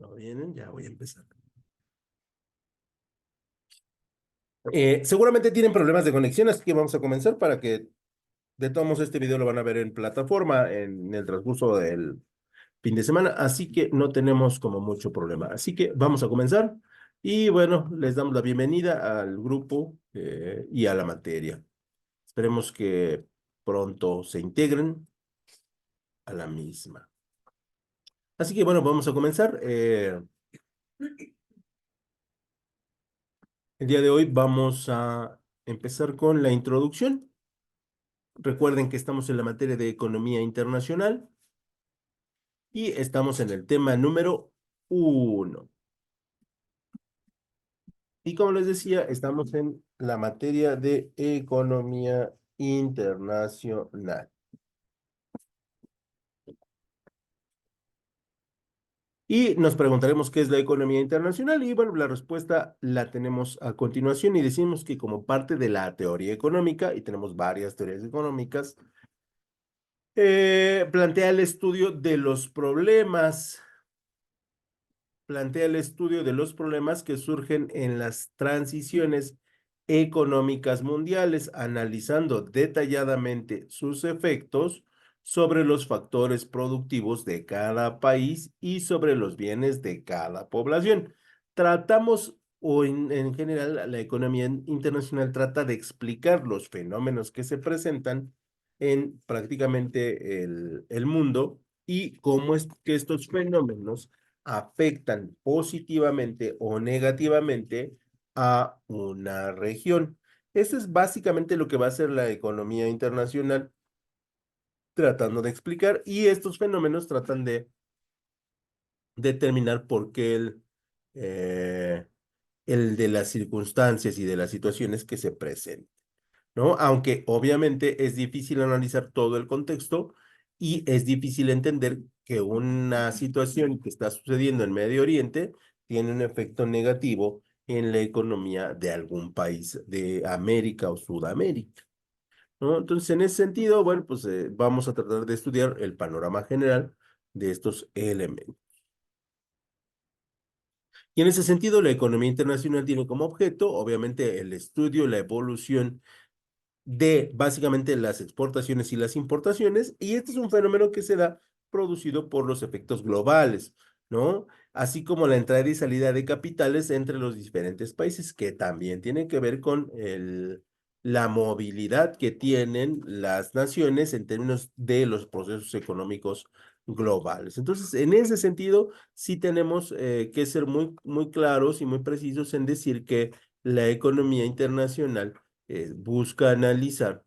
¿No vienen? Ya voy a empezar. Seguramente tienen problemas de conexión, así que vamos a comenzar para que de todos modos este video lo van a ver en plataforma en el transcurso del fin de semana, así que no tenemos como mucho problema. Así que vamos a comenzar y bueno, les damos la bienvenida al grupo y a la materia. Esperemos que pronto se integren a la misma. Así que bueno, vamos a comenzar. El día de hoy vamos a empezar con la introducción. Recuerden que estamos en la materia de economía internacional y estamos en el tema número 1. Y como les decía, estamos en la materia de economía internacional. Y nos preguntaremos qué es la economía internacional y bueno, la respuesta la tenemos a continuación y decimos que como parte de la teoría económica, y tenemos varias teorías económicas, plantea el estudio de los problemas plantea el estudio de los problemas que surgen en las transiciones económicas mundiales, analizando detalladamente sus efectos sobre los factores productivos de cada país y sobre los bienes de cada población. Tratamos, o en general, la economía internacional trata de explicar los fenómenos que se presentan en prácticamente el mundo y cómo es que estos fenómenos afectan positivamente o negativamente a una región. Eso es básicamente lo que va a hacer la economía internacional tratando de explicar y estos fenómenos tratan de determinar por qué el de las circunstancias y de las situaciones que se presentan. ¿No? Aunque obviamente es difícil analizar todo el contexto y es difícil entender que una situación que está sucediendo en Medio Oriente tiene un efecto negativo en la economía de algún país de América o Sudamérica, ¿no? Entonces, en ese sentido, bueno, pues vamos a tratar de estudiar el panorama general de estos elementos. Y en ese sentido, la economía internacional tiene como objeto, obviamente, el estudio, la evolución de básicamente las exportaciones y las importaciones, y este es un fenómeno que se da producido por los efectos globales, ¿no? Así como la entrada y salida de capitales entre los diferentes países, que también tiene que ver con la movilidad que tienen las naciones en términos de los procesos económicos globales. Entonces, en ese sentido, sí tenemos que ser muy claros y muy precisos en decir que la economía internacional busca analizar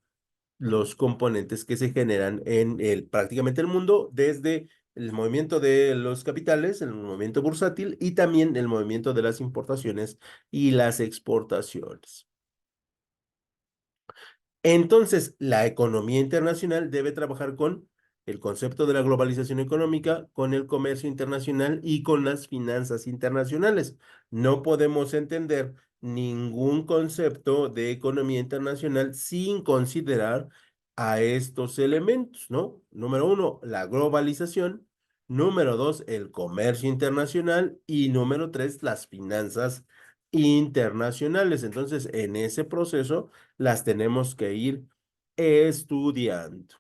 los componentes que se generan en prácticamente el mundo, desde el movimiento de los capitales, el movimiento bursátil y también el movimiento de las importaciones y las exportaciones. Entonces, la economía internacional debe trabajar con el concepto de la globalización económica, con el comercio internacional y con las finanzas internacionales. No podemos entender ningún concepto de economía internacional sin considerar a estos elementos, ¿no? Número uno, la globalización. Número dos, el comercio internacional. Y número tres, las finanzas internacionales. Entonces, en ese proceso las tenemos que ir estudiando.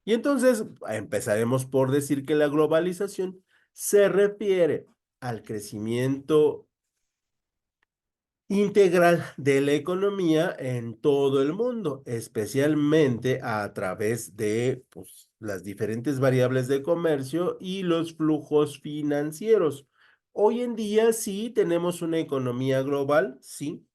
Y entonces empezaremos por decir que la globalización se refiere al crecimiento integral de la economía en todo el mundo, especialmente a través de pues, las diferentes variables de comercio y los flujos financieros. Hoy en día sí tenemos una economía global, sí,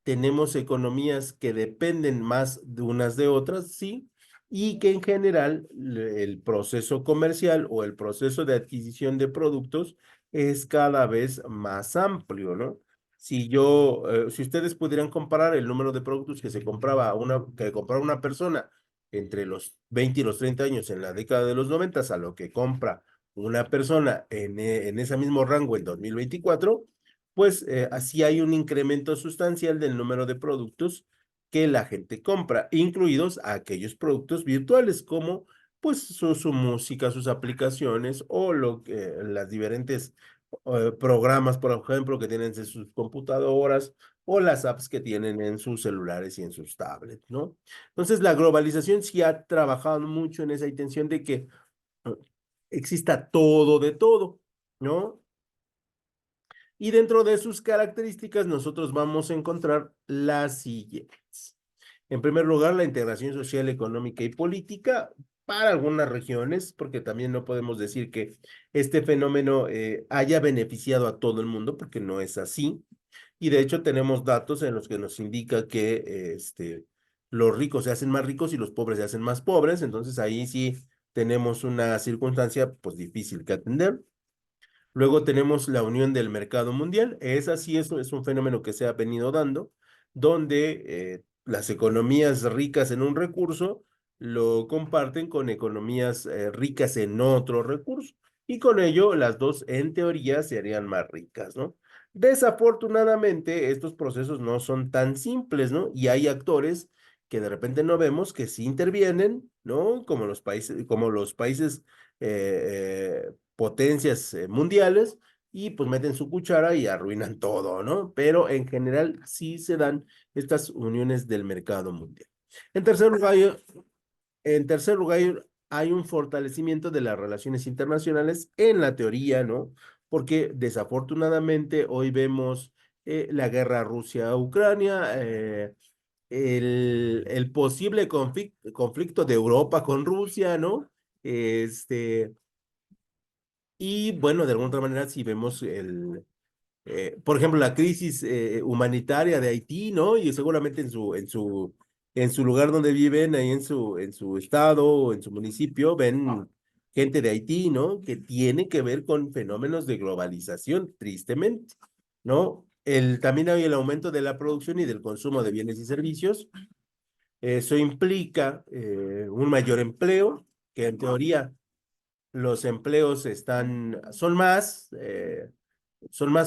tenemos economías que dependen más de unas de otras, sí, y que en general el proceso comercial o el proceso de adquisición de productos es cada vez más amplio, ¿no? Si ustedes pudieran comparar el número de productos que compraba una persona entre los 20 y los 30 años en la década de los 90 a lo que compra una persona en ese mismo rango en 2024, pues así hay un incremento sustancial del número de productos que la gente compra, incluidos aquellos productos virtuales como pues su música, sus aplicaciones o las diferentes programas, por ejemplo, que tienen en sus computadoras o las apps que tienen en sus celulares y en sus tablets, ¿no? Entonces, la globalización sí ha trabajado mucho en esa intención de que eh, exista todo de todo, ¿no? Y dentro de sus características, nosotros vamos a encontrar las siguientes. En primer lugar, la integración social, económica y política para algunas regiones, porque también no podemos decir que este fenómeno haya beneficiado a todo el mundo, porque no es así. Y de hecho tenemos datos en los que nos indica que los ricos se hacen más ricos y los pobres se hacen más pobres. Entonces ahí sí tenemos una circunstancia pues difícil que atender. Luego tenemos la unión del mercado mundial. Es así, eso es un fenómeno que se ha venido dando, donde las economías ricas en un recurso lo comparten con economías ricas en otro recurso. Y con ello, las dos, en teoría, se harían más ricas, ¿no? Desafortunadamente, estos procesos no son tan simples, ¿no? Y hay actores que de repente no vemos que sí intervienen, ¿no? Como los países potencias mundiales y pues meten su cuchara y arruinan todo, ¿no? Pero en general sí se dan estas uniones del mercado mundial. En tercer lugar, en tercer lugar, hay un fortalecimiento de las relaciones internacionales en la teoría, ¿no? Porque desafortunadamente hoy vemos la guerra Rusia-Ucrania, el posible conflicto de Europa con Rusia, ¿no? Este, y bueno, de alguna otra manera, si vemos por ejemplo, la crisis humanitaria de Haití, ¿no? Y seguramente en su lugar donde viven, ahí en su estado o en su municipio, ven gente de Haití, ¿no? Que tiene que ver con fenómenos de globalización, tristemente, ¿no? También hay el aumento de la producción y del consumo de bienes y servicios. Eso implica un mayor empleo, que en teoría los empleos son más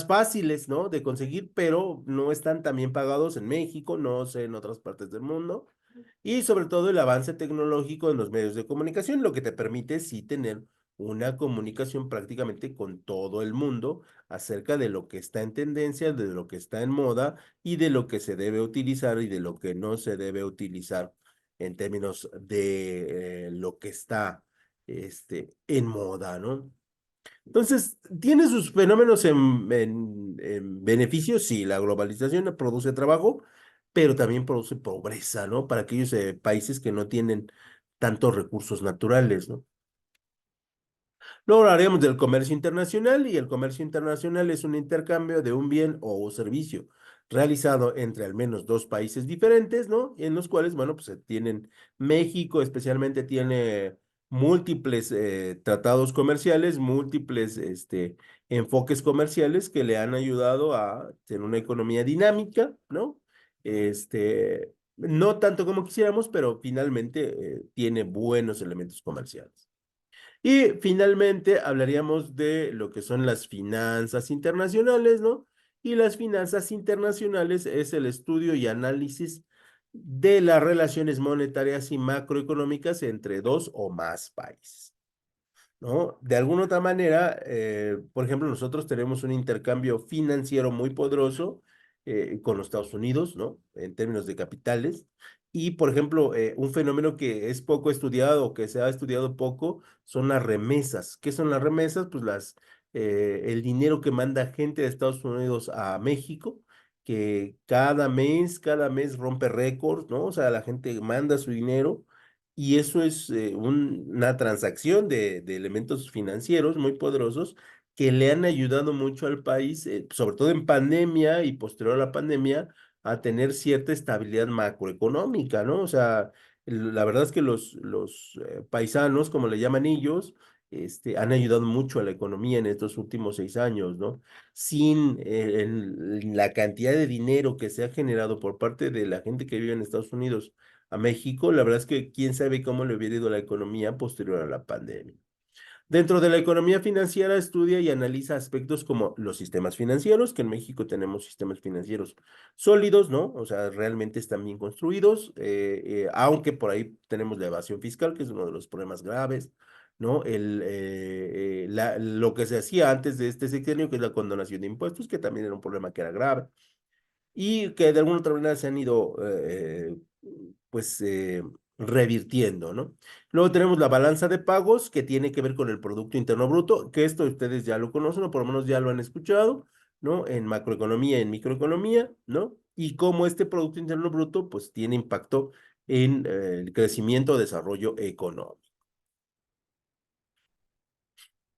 fáciles, ¿no? De conseguir, pero no están tan bien pagados en México, no sé, en otras partes del mundo. Y sobre todo el avance tecnológico en los medios de comunicación, lo que te permite sí tener una comunicación prácticamente con todo el mundo acerca de lo que está en tendencia, de lo que está en moda y de lo que se debe utilizar y de lo que no se debe utilizar en términos de lo que está en moda, ¿no? Entonces, ¿tiene sus fenómenos en beneficios? Sí, la globalización produce trabajo, pero también produce pobreza, ¿no? Para aquellos países que no tienen tantos recursos naturales, ¿no? Luego hablaremos del comercio internacional y el comercio internacional es un intercambio de un bien o un servicio realizado entre al menos dos países diferentes, ¿no? En los cuales, bueno, pues tienen, México especialmente tiene múltiples tratados comerciales, múltiples enfoques comerciales que le han ayudado a tener una economía dinámica, ¿no? No tanto como quisiéramos, pero finalmente tiene buenos elementos comerciales. Y finalmente hablaríamos de lo que son las finanzas internacionales, ¿no? Y las finanzas internacionales es el estudio y análisis de las relaciones monetarias y macroeconómicas entre dos o más países. ¿No? De alguna otra manera, por ejemplo, nosotros tenemos un intercambio financiero muy poderoso con los Estados Unidos, ¿no? En términos de capitales. Y, por ejemplo, un fenómeno que es poco estudiado o que se ha estudiado poco son las remesas. ¿Qué son las remesas? Pues el dinero que manda gente de Estados Unidos a México, que cada mes rompe récords, ¿no? O sea, la gente manda su dinero y eso es una transacción de elementos financieros muy poderosos que le han ayudado mucho al país, sobre todo en pandemia y posterior a la pandemia, a tener cierta estabilidad macroeconómica, ¿no? O sea, la verdad es que los paisanos, como le llaman ellos, han ayudado mucho a la economía en estos últimos 6 años, ¿no? Sin la cantidad de dinero que se ha generado por parte de la gente que vive en Estados Unidos a México, la verdad es que quién sabe cómo le hubiera ido la economía posterior a la pandemia. Dentro de la economía financiera estudia y analiza aspectos como los sistemas financieros, que en México tenemos sistemas financieros sólidos, ¿no? O sea, realmente están bien construidos, aunque por ahí tenemos la evasión fiscal, que es uno de los problemas graves, ¿no? Lo que se hacía antes de este sexenio, que es la condonación de impuestos, que también era un problema que era grave y que de alguna otra manera se han ido, pues, revirtiendo, ¿no? Luego tenemos la balanza de pagos, que tiene que ver con el Producto Interno Bruto, que esto ustedes ya lo conocen o por lo menos ya lo han escuchado, ¿no? En macroeconomía, en microeconomía, ¿no? Y cómo este Producto Interno Bruto, pues, tiene impacto en el crecimiento o desarrollo económico.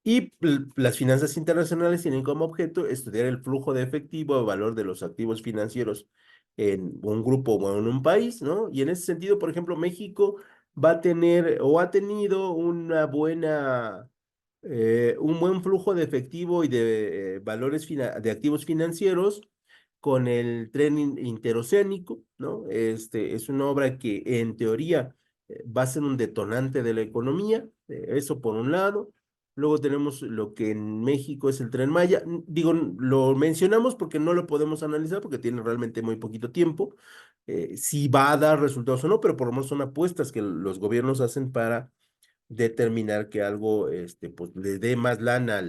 Y las finanzas internacionales tienen como objeto estudiar el flujo de efectivo o valor de los activos financieros en un grupo o en un país, ¿no? Y en ese sentido, por ejemplo, México va a tener o ha tenido un buen flujo de efectivo y de valores de activos financieros con el tren interoceánico, ¿no? Este es una obra que en teoría va a ser un detonante de la economía, eso por un lado. Luego tenemos lo que en México es el Tren Maya. Digo, lo mencionamos porque no lo podemos analizar porque tiene realmente muy poquito tiempo. Si va a dar resultados o no, pero por lo menos son apuestas que los gobiernos hacen para determinar que algo, pues, le dé más lana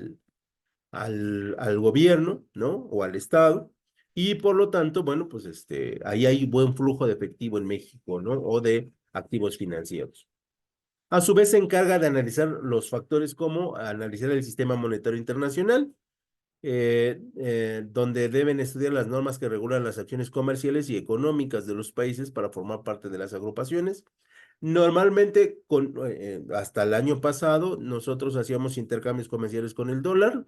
al gobierno, ¿no? O al Estado. Y por lo tanto, bueno, pues ahí hay buen flujo de efectivo en México, ¿no? O de activos financieros. A su vez se encarga de analizar los factores como analizar el sistema monetario internacional, donde deben estudiar las normas que regulan las acciones comerciales y económicas de los países para formar parte de las agrupaciones. Normalmente, hasta el año pasado, nosotros hacíamos intercambios comerciales con el dólar,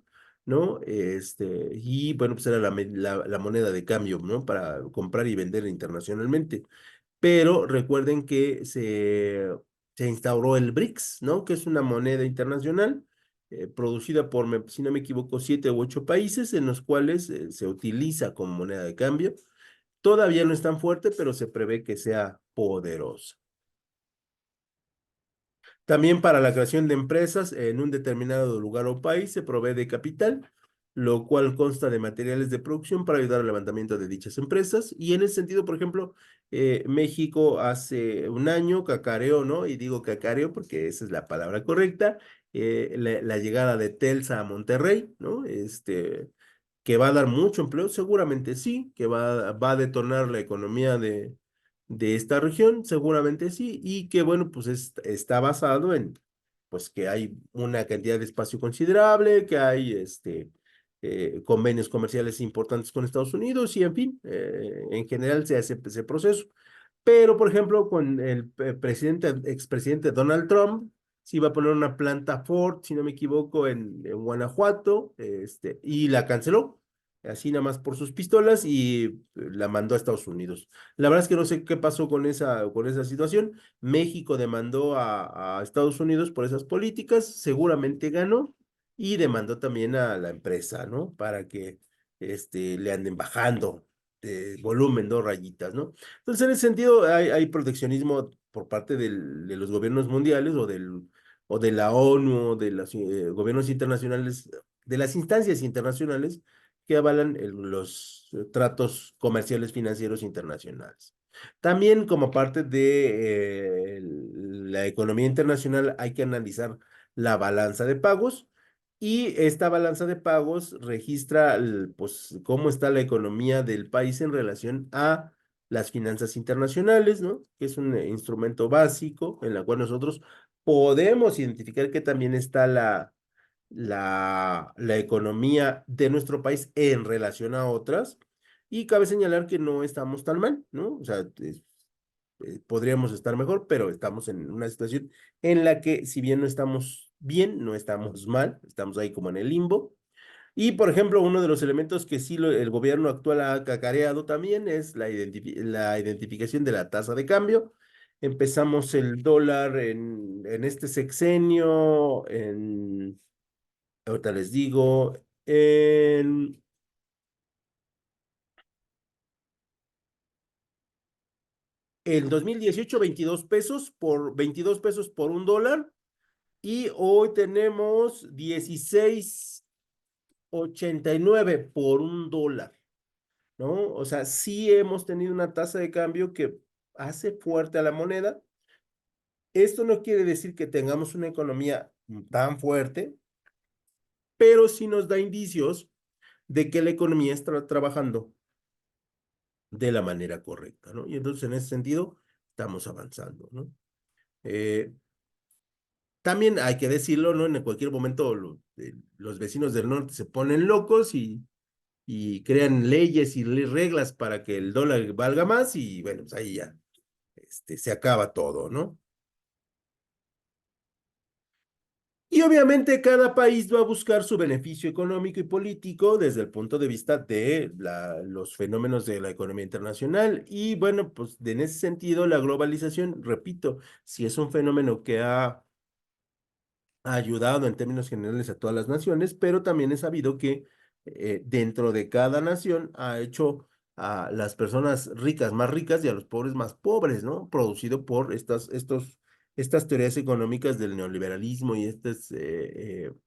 ¿no? Y bueno, pues era la moneda de cambio, ¿no? Para comprar y vender internacionalmente, pero recuerden que se instauró el BRICS, ¿no? Que es una moneda internacional producida por, si no me equivoco, 7 u 8 países en los cuales se utiliza como moneda de cambio. Todavía no es tan fuerte, pero se prevé que sea poderosa. También para la creación de empresas en un determinado lugar o país se provee de capital, lo cual consta de materiales de producción para ayudar al levantamiento de dichas empresas. Y en ese sentido, por ejemplo, México hace un año cacareó, ¿no? Y digo cacareó porque esa es la palabra correcta, la llegada de Telsa a Monterrey, ¿no? Que va a dar mucho empleo, seguramente sí, que va a detonar la economía de esta región, seguramente sí, y que bueno, pues está basado en, pues que hay una cantidad de espacio considerable, que hay convenios comerciales importantes con Estados Unidos y en fin, en general se hace ese proceso. Pero, por ejemplo, con el expresidente Donald Trump, se iba a poner una planta Ford, si no me equivoco, en Guanajuato, y la canceló, así nada más por sus pistolas, y la mandó a Estados Unidos. La verdad es que no sé qué pasó con esa situación. México demandó a Estados Unidos por esas políticas, seguramente ganó, y demandó también a la empresa, ¿no? Para que le anden bajando de volumen, 2 rayitas, ¿no? Entonces, en ese sentido, hay proteccionismo por parte de los gobiernos mundiales o de la ONU, o de los gobiernos internacionales, de las instancias internacionales que avalan los tratos comerciales financieros internacionales. También como parte de la economía internacional hay que analizar la balanza de pagos y esta balanza de pagos registra pues, cómo está la economía del país en relación a las finanzas internacionales, ¿no? Que es un instrumento básico en la cual nosotros podemos identificar que también está la economía de nuestro país en relación a otras. Y cabe señalar que no estamos tan mal, ¿no? O sea, podríamos estar mejor, pero estamos en una situación en la que si bien no estamos bien, no estamos mal, estamos ahí como en el limbo. Y, por ejemplo, uno de los elementos que sí el gobierno actual ha cacareado también es la identificación de la tasa de cambio. Empezamos el dólar en este sexenio, ahorita les digo, en el 2018, 22 pesos por $22 por un dólar. y hoy tenemos 16.89 por $1, ¿no? O sea, sí hemos tenido una tasa de cambio que hace fuerte a la moneda. Esto no quiere decir que tengamos una economía tan fuerte, pero sí nos da indicios de que la economía está trabajando de la manera correcta, ¿no? Y entonces en ese sentido estamos avanzando, ¿no? Eh, También hay que decirlo, ¿no? En cualquier momento los vecinos del norte se ponen locos y crean leyes y reglas para que el dólar valga más y bueno, pues ahí ya se acaba todo, ¿no? Y obviamente cada país va a buscar su beneficio económico y político desde el punto de vista de los fenómenos de la economía internacional. Y bueno, pues en ese sentido, la globalización, repito, si es un fenómeno que ha ayudado en términos generales a todas las naciones, pero también es sabido que dentro de cada nación ha hecho a las personas ricas más ricas y a los pobres más pobres, ¿no? Producido por estas teorías económicas del neoliberalismo y estos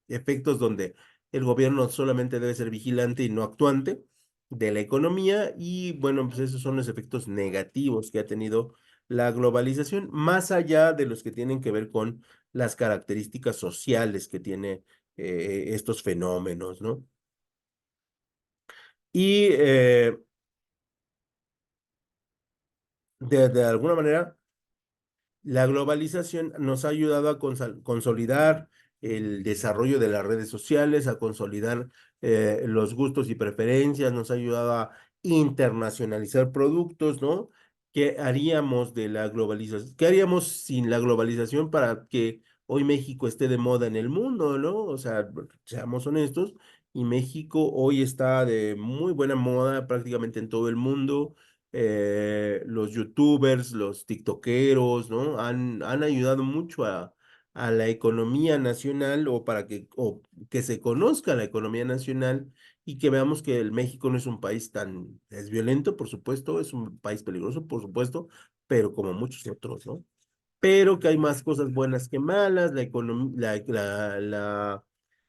efectos donde el gobierno solamente debe ser vigilante y no actuante de la economía y bueno, pues esos son los efectos negativos que ha tenido la globalización, más allá de los que tienen que ver con las características sociales que tiene estos fenómenos, ¿no? Y de alguna manera la globalización nos ha ayudado a consolidar el desarrollo de las redes sociales, a consolidar los gustos y preferencias, nos ha ayudado a internacionalizar productos, ¿no? ¿Qué haríamos de la globalización? ¿Qué haríamos sin la globalización para que hoy México esté de moda en el mundo, ¿no? O sea, seamos honestos, y México hoy está de muy buena moda prácticamente en todo el mundo. Los youtubers, los tiktokeros, ¿no? Han ayudado mucho a la economía nacional o que se conozca la economía nacional y que veamos que el México no es un país es violento, por supuesto, es un país peligroso, por supuesto, pero como muchos otros, ¿no? Pero que hay más cosas buenas que malas,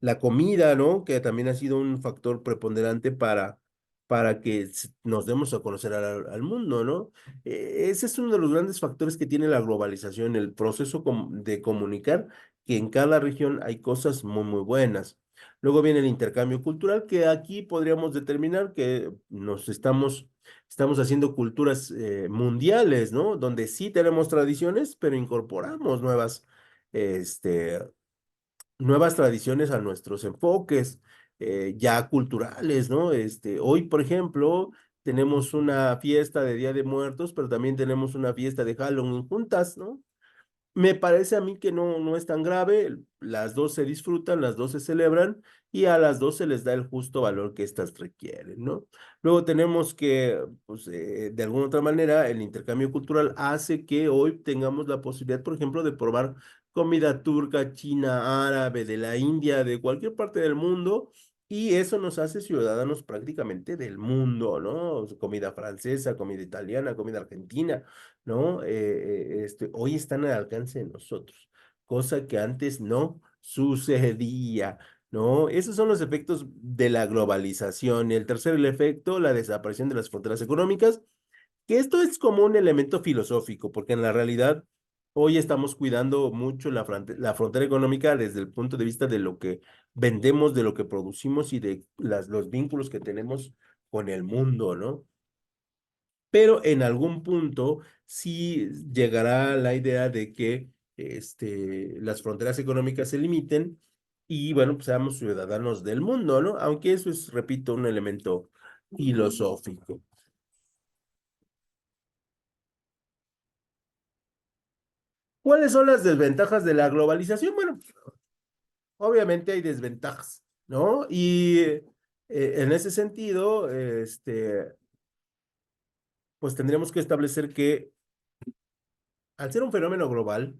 la comida, ¿no? Que también ha sido un factor preponderante para que nos demos a conocer al mundo, ¿no? Ese es uno de los grandes factores que tiene la globalización, el proceso de comunicar que en cada región hay cosas muy, muy buenas. Luego viene el intercambio cultural, que aquí podríamos determinar que estamos haciendo culturas mundiales, ¿no? Donde sí tenemos tradiciones, pero incorporamos este, nuevas tradiciones a nuestros enfoques ya culturales, ¿no? Hoy, por ejemplo, tenemos una fiesta de Día de Muertos, pero también tenemos una fiesta de Halloween juntas, ¿no? Me parece a mí que no es tan grave, las dos se disfrutan, las dos se celebran y a las dos se les da el justo valor que éstas requieren, ¿no? Luego tenemos que, pues, de alguna otra manera, el intercambio cultural hace que hoy tengamos la posibilidad, por ejemplo, de probar comida turca, china, árabe, de la India, de cualquier parte del mundo. Y eso nos hace ciudadanos prácticamente del mundo, ¿no? Comida francesa, comida italiana, comida argentina. ¿No? Hoy están al alcance de nosotros, cosa que antes no sucedía, ¿no? Esos son los efectos de la globalización. El tercer el efecto, la desaparición de las fronteras económicas, que esto es como un elemento filosófico, porque en la realidad hoy estamos cuidando mucho la frontera económica desde el punto de vista de lo que vendemos, de lo que producimos y de los vínculos que tenemos con el mundo, ¿no? Pero en algún punto sí llegará la idea de que las fronteras económicas se limiten y, bueno, pues seamos ciudadanos del mundo, ¿no? Aunque eso es, repito, un elemento filosófico. ¿Cuáles son las desventajas de la globalización? Bueno, obviamente hay desventajas, ¿no? Y en ese sentido, pues tendríamos que establecer que al ser un fenómeno global,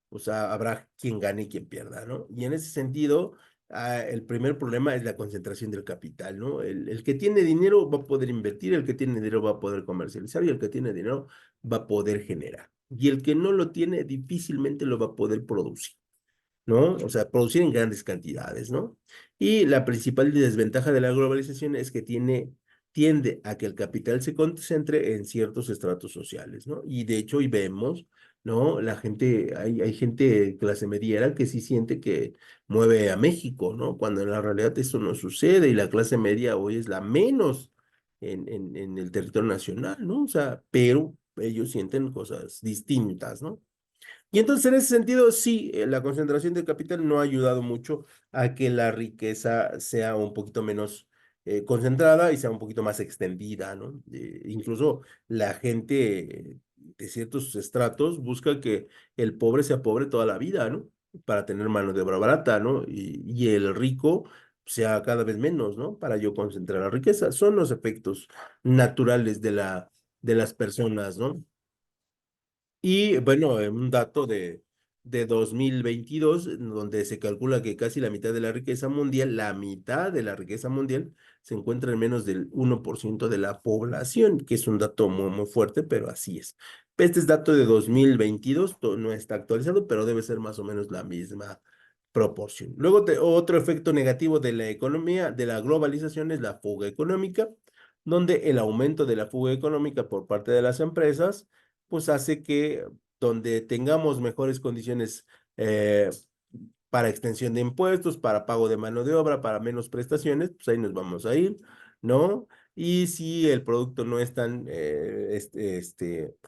o sea, habrá quien gane y quien pierda, ¿no? Y en ese sentido, el primer problema es la concentración del capital, ¿no? El que tiene dinero va a poder invertir, el que tiene dinero va a poder comercializar y el que tiene dinero va a poder generar. Y el que no lo tiene difícilmente lo va a poder producir. ¿no? O sea, producir en grandes cantidades, ¿no? Y la principal desventaja de la globalización es que tiende a que el capital se concentre en ciertos estratos sociales, ¿no? Y de hecho hoy vemos, ¿no? Hay gente de clase mediera que sí siente que mueve a México, ¿no? Cuando en la realidad eso no sucede y la clase media hoy es la menos en el territorio nacional, ¿no? O sea, pero ellos sienten cosas distintas, ¿no? Y entonces, en ese sentido, sí, la concentración de capital no ha ayudado mucho a que la riqueza sea un poquito menos concentrada y sea un poquito más extendida, ¿no? Incluso la gente de ciertos estratos busca que el pobre sea pobre toda la vida, ¿no? Para tener mano de obra barata, ¿no? Y el rico sea cada vez menos, ¿no? Para yo concentrar la riqueza. Son los efectos naturales de las personas, ¿no? Y bueno, un dato de 2022 donde se calcula que casi la mitad de la riqueza mundial, la mitad de la riqueza mundial, se encuentra en menos del 1% de la población, que es un dato muy, muy fuerte, pero así es. Este es dato de 2022, no está actualizado, pero debe ser más o menos la misma proporción. Luego, otro efecto negativo de la economía, de la globalización, es la fuga económica, donde el aumento de la fuga económica por parte de las empresas pues hace que donde tengamos mejores condiciones eh, para extensión de impuestos, para pago de mano de obra, para menos prestaciones, pues ahí nos vamos a ir, ¿no? Y si el producto no es tan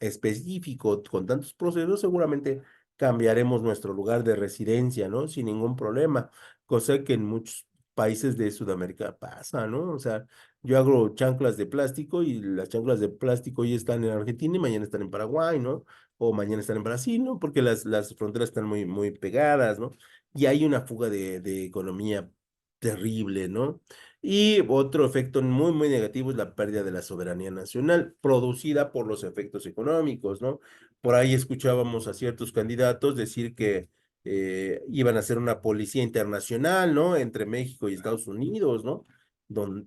específico con tantos procesos, seguramente cambiaremos nuestro lugar de residencia, ¿no? Sin ningún problema, cosa que en muchos países de Sudamérica pasa, ¿no? O sea, yo hago chanclas de plástico y las chanclas de plástico hoy están en Argentina y mañana están en Paraguay, ¿no? O mañana están en Brasil, ¿no? Porque las fronteras están muy, muy pegadas, ¿no? Y hay una fuga de economía terrible, ¿no? Y otro efecto muy, muy negativo es la pérdida de la soberanía nacional, producida por los efectos económicos, ¿no? Por ahí escuchábamos a ciertos candidatos decir que iban a hacer una policía internacional, ¿no? Entre México y Estados Unidos, ¿no?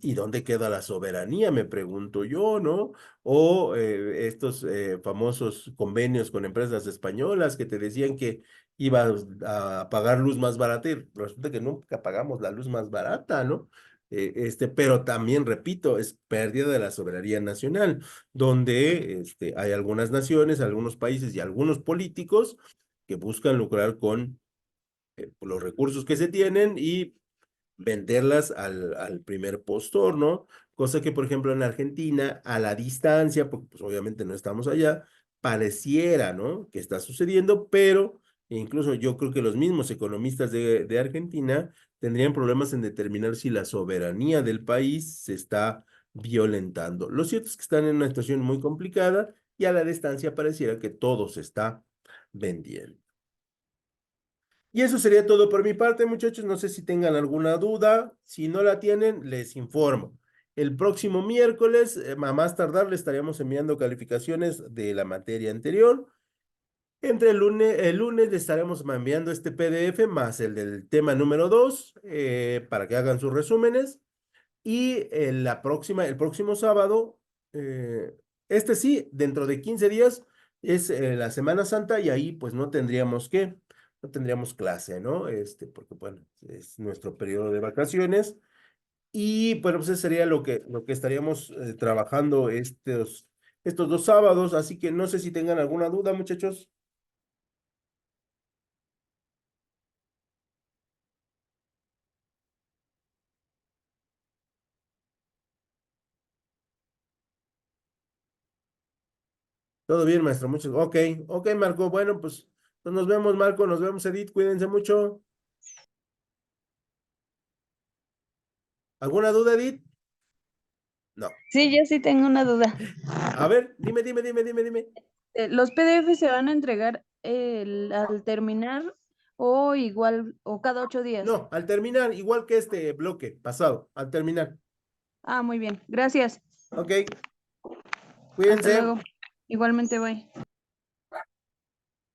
¿Y dónde queda la soberanía? Me pregunto yo, ¿no? O estos famosos convenios con empresas españolas que te decían que ibas a pagar luz más barata y resulta que nunca pagamos la luz más barata, ¿no? Pero también, repito, es pérdida de la soberanía nacional, donde hay algunas naciones, algunos países y algunos políticos que buscan lucrar con los recursos que se tienen y venderlas al primer postor, ¿no? Cosa que, por ejemplo, en Argentina, a la distancia, porque pues obviamente no estamos allá, pareciera, ¿no? Que está sucediendo, pero incluso yo creo que los mismos economistas de Argentina tendrían problemas en determinar si la soberanía del país se está violentando. Lo cierto es que están en una situación muy complicada y a la distancia pareciera que todo se está vendiendo. Y eso sería todo por mi parte, muchachos. No sé si tengan alguna duda. Si no la tienen, les informo. El próximo miércoles, a más tardar, le estaríamos enviando calificaciones de la materia anterior. Entre el lunes le estaremos enviando este PDF más el del tema número 2 para que hagan sus resúmenes. Y el próximo sábado, eh, sí, dentro de 15 días es la Semana Santa y ahí pues no tendríamos clase, ¿no? Porque bueno, es nuestro periodo de vacaciones y bueno, pues eso sería lo que estaríamos trabajando estos 2 sábados, así que no sé si tengan alguna duda, muchachos. Todo bien, maestro, muchos. Ok, ok, Marco, bueno, pues nos vemos, Marco, nos vemos, Edith, cuídense mucho. ¿Alguna duda, Edith? No. Sí, yo sí tengo una duda. A ver, dime. ¿Los PDF se van a entregar al terminar o igual o cada 8 días? No, al terminar, igual que este bloque pasado, al terminar. Ah, muy bien. Gracias. Ok, Hasta cuídense. luego. Igualmente, bye.